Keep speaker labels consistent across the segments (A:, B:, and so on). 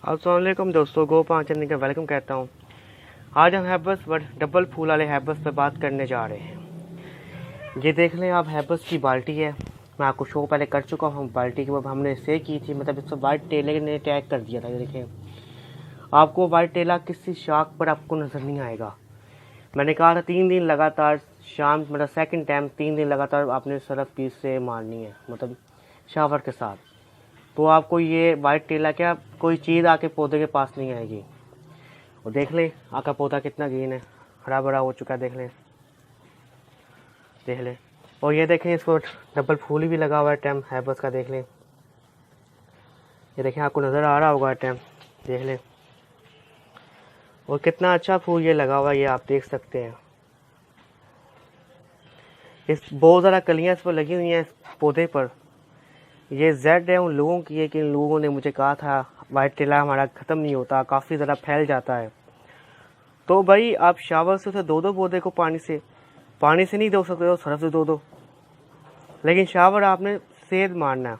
A: अस्सलाम वालेकुम दोस्तों, गो पाँच चैनल का वेलकम कहता हूँ। आज हम हैबस बट डबल फूल वाले हैबस पे बात करने जा रहे हैं। ये देख लें आप, हैबस की बाल्टी है। मैं आपको शो पहले कर चुका हूँ। बाल्टी की हमने से की थी, मतलब इसको वाइट टेलर ने टैग कर दिया था। ये देखें, आपको वाइट टेला किसी शाख पर आपको नज़र नहीं आएगा। मैंने कहा था 3 दिन लगातार शाम, मतलब सेकंड टाइम 3 दिन लगातार आपने सरफ पीस से मारनी है, मतलब शावर के साथ। तो आपको ये वाइट टेला क्या कोई चीज़ आके पौधे के पास नहीं आएगी। और देख लें आपका पौधा कितना ग्रीन है, हरा भरा हो चुका है। देख लें। और ये देखें, इसको डबल फूल भी लगा हुआ है टाइम हैबस का। देख लें, ये देखें, आपको नज़र आ रहा होगा टाइम। देख लें, और कितना अच्छा फूल ये लगा हुआ है, ये आप देख सकते हैं। इस बहुत ज़्यादा कलियाँ इस पर लगी हुई हैं इस पौधे पर। ये जेड है उन लोगों की है कि इन लोगों ने मुझे कहा था वाइट टेला हमारा ख़त्म नहीं होता, काफ़ी ज़्यादा फैल जाता है। तो भाई आप शावर से उसे दो पौधे को पानी से नहीं धो सकते हो, सरफ से धो। लेकिन शावर आपने सेध मारना,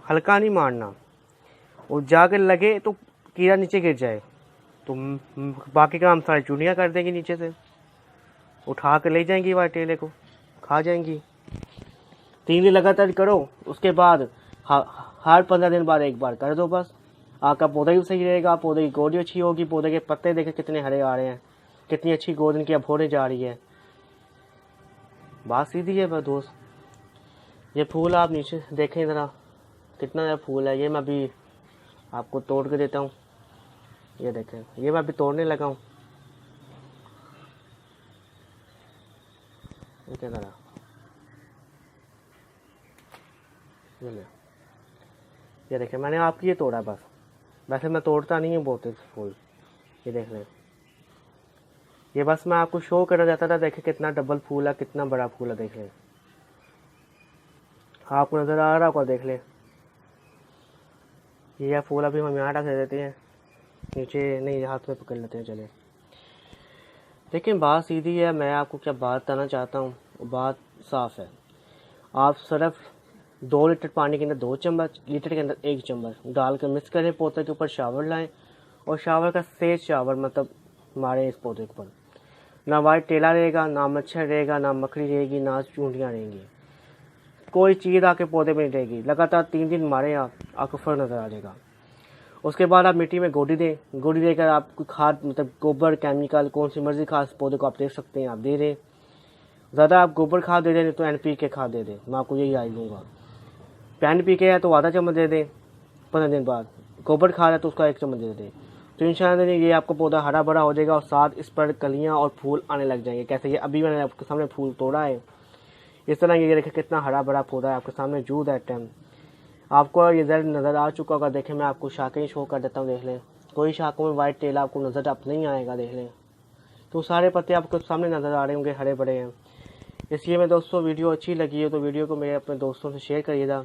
A: हल्का नहीं मारना। और जाकर लगे तो कीड़ा नीचे गिर जाए तो बाकी काम सारी चूड़ियाँ कर देंगी, नीचे से उठा कर ले जाएंगी, वाइट टेले को खा जाएंगी। 3 दिन लगातार करो, उसके बाद हर 15 दिन बाद एक बार कर दो बस। आपका पौधा भी सही रहेगा, पौधे की ग्रोथ अच्छी होगी। पौधे के पत्ते देखें कितने हरे आ रहे हैं, कितनी अच्छी ग्रोथ इनकी अब होने जा रही है। बात सीधी है बस दोस्त। ये फूल आप नीचे देखें ज़रा, कितना फूल है। ये मैं अभी आपको तोड़ के देता हूँ। ये देखें, ये मैं अभी तोड़ने लगा हूँ। ज़रा ये देखें, मैंने आपकी ये तोड़ा बस। वैसे मैं तोड़ता नहीं हूँ बहुत फूल। ये देख लें, ये बस मैं आपको शो करना चाहता था। देखें कितना डबल फूल है, कितना बड़ा फूल है। देख लें, आपको नज़र आ रहा होगा। देख लें, ये फूल अभी हम यहाँ रख देते हैं, नीचे नहीं, हाथ में पकड़ लेते हैं। चले, लेकिन बात सीधी है। मैं आपको क्या बात बताना चाहता हूँ, बात साफ है। आप सिर्फ 2 लीटर पानी के अंदर 2 चम्मच, लीटर के अंदर 1 चम्मच डाल कर मिक्स करें, पौधे के ऊपर शावर लाएं। और शावर का सेज शावर मतलब मारें इस पौधे के ऊपर। ना वाइट टेला रहेगा, ना मच्छर रहेगा, ना मकड़ी रहेगी, ना चूंटियाँ रहेंगी। कोई चीज़ आके पौधे में नहीं रहेगी। लगातार 3 दिन मारें आप, आपको फर्क नज़र आ जाएगा। उसके बाद आप मिट्टी में गोडी दें। गोडी देकर आप कोई खाद, मतलब गोबर, केमिकल, कौन सी मर्जी खाद पौधे को आप दे सकते हैं, आप दे दें। ज़्यादा आप गोबर खाद दे दें तो NPK खाद दे दें, मैं आपको यही राय दूँगा। NPK है तो आधा चम्मच दे दें 15 दिन बाद। गोबर खाद है तो उसका 1 चम्मच दे दें। तो इंशाल्लाह ये आपको पौधा हरा भरा हो जाएगा और साथ इस पर कलियाँ और फूल आने लग जाएंगे। कैसे, ये अभी मैंने आपके सामने फूल तोड़ा है। इस तरह ये देखें कितना हरा भरा पौधा है, आपके सामने जूद है टाइम। आपको ये जर नज़र आ चुका होगा। देखें, मैं आपको शाखें शो कर देता हूँ। देख लें, कोई शाखों में वाइट टेल आपको नज़र आप नहीं आएगा। देख लें, तो सारे पत्ते आपको सामने नज़र आ रहे होंगे, हरे भरे हैं। इसलिए मैं दोस्तों, वीडियो अच्छी लगी है तो वीडियो को मेरे अपने दोस्तों से शेयर करिएगा,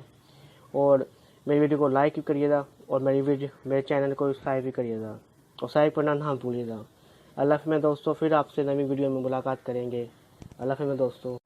A: और मेरी वीडियो को लाइक भी करिएगा, और मेरे चैनल को सब्सक्राइब भी करिएगा, और सब्सक्राइब करना ना भूलिएगा। अल्लाह हाफ़िज़ दोस्तों, फिर आपसे नई वीडियो में मुलाकात करेंगे। अल्लाह हाफ़िज़ दोस्तों।